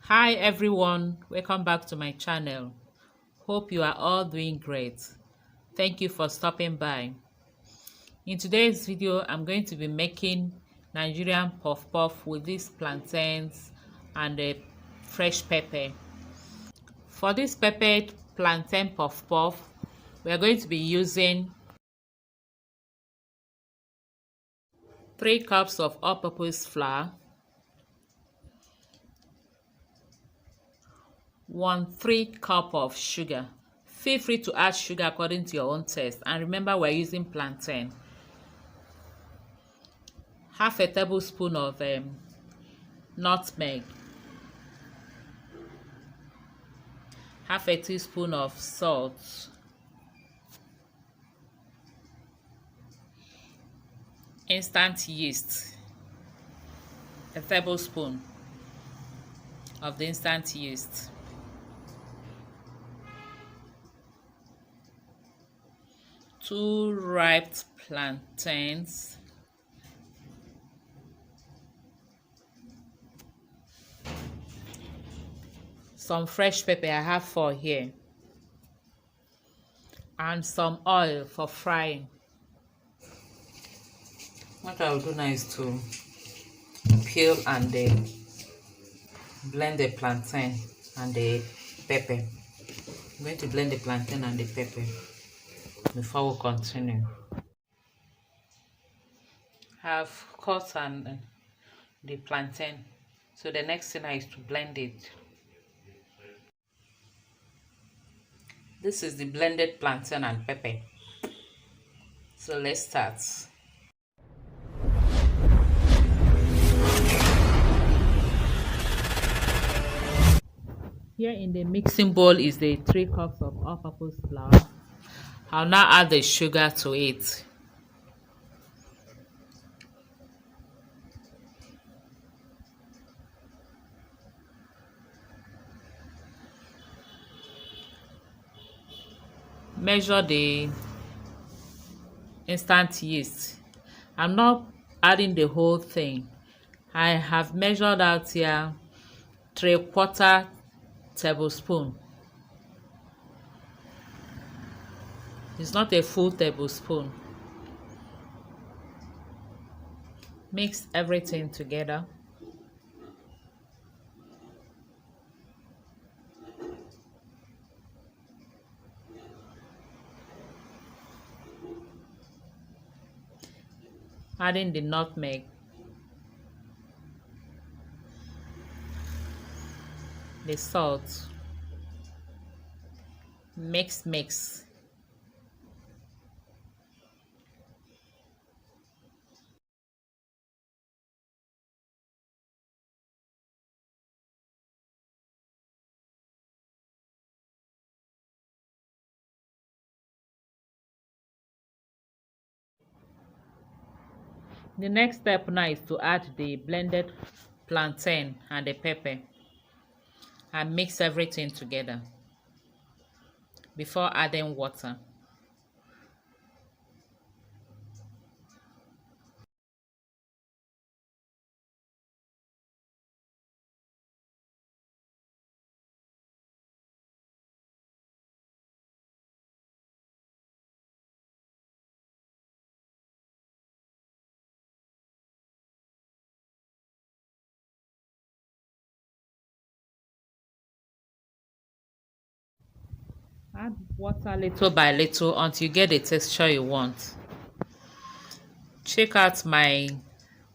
Hi everyone, welcome back to my channel. Hope you are all doing great. Thank you for stopping by. In today's video, I'm going to be making Nigerian puff puff with these plantains and a fresh pepper. For this peppered plantain puff puff, we are going to be using 3 cups of all-purpose flour, 1/3 cup of sugar. Feel free to add sugar according to your own taste, and remember we're using plantain. Half a tablespoon of nutmeg, half a teaspoon of salt, instant yeast, a tablespoon of the instant yeast, two ripe plantains, some fresh pepper, I have 4 here, and some oil for frying. What I'll do now is to peel and blend the plantain and the pepper. I'm going to blend the plantain and the pepper before we continue. I've cut and the plantain, so the next thing is to blend it. This is the blended plantain and pepper, so let's start. Here in the mixing bowl is the 3 cups of all-purpose flour. I'll now add the sugar to it. Measure the instant yeast. I'm not adding the whole thing. I have measured out here 3/4 tablespoon. It's not a full tablespoon. Mix everything together. Adding the nutmeg, the salt, mix. The next step now is to add the blended plantain and the pepper and mix everything together before adding water. Add water little by little until you get the texture you want. Check out my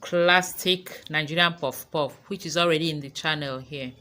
classic Nigerian puff puff, which is already in the channel here.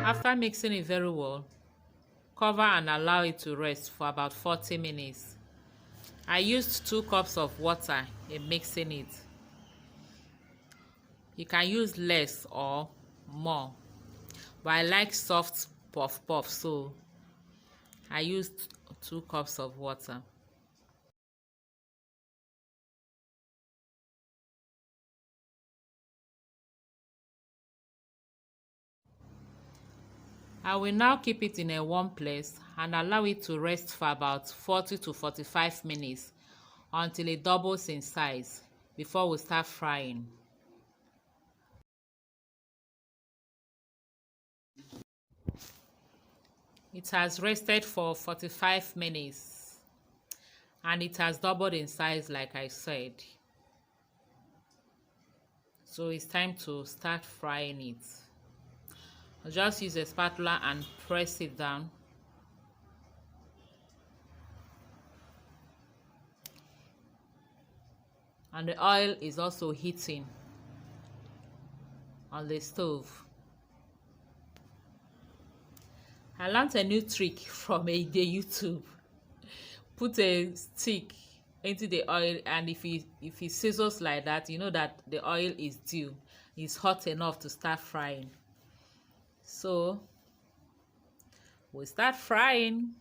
After mixing it very well, cover and allow it to rest for about 40 minutes. I used 2 cups of water in mixing it. You can use less or more, but I like soft puff puff, so I used 2 cups of water. I will now keep it in a warm place and allow it to rest for about 40 to 45 minutes until it doubles in size before we start frying. It has rested for 45 minutes and it has doubled in size like I said. So it's time to start frying it. I'll just use a spatula and press it down. And the oil is also heating on the stove. I learned a new trick from the YouTube. Put a stick into the oil, and if it sizzles like that, you know that the oil is due. It's hot enough to start frying. So we'll start frying.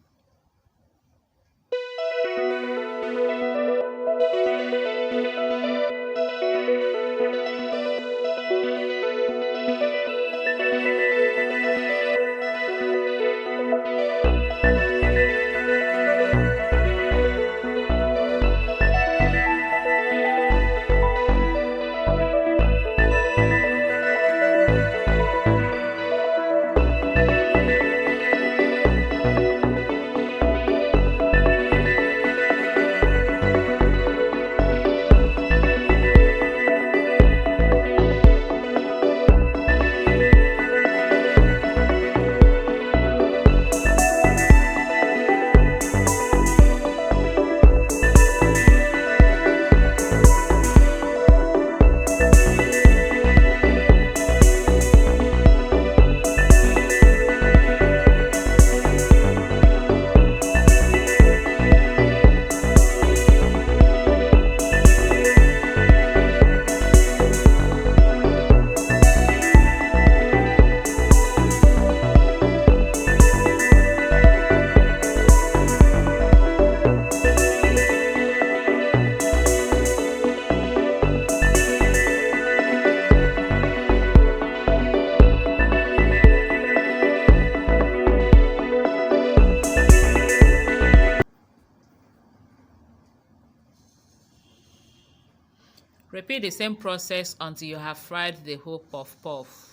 Repeat the same process until you have fried the whole puff puff.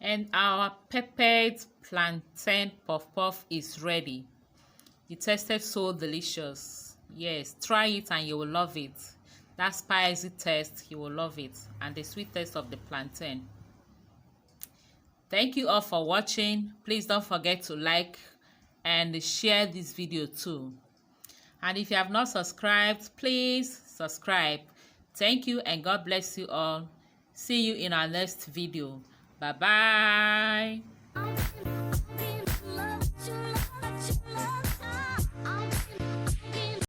And our peppered plantain puff puff is ready. It tasted so delicious. Yes, try it and you will love it. That spicy taste, you will love it. And the sweet taste of the plantain. Thank you all for watching. Please don't forget to like and share this video too. And if you have not subscribed, please subscribe. Thank you and God bless you all. See you in our next video. Bye bye.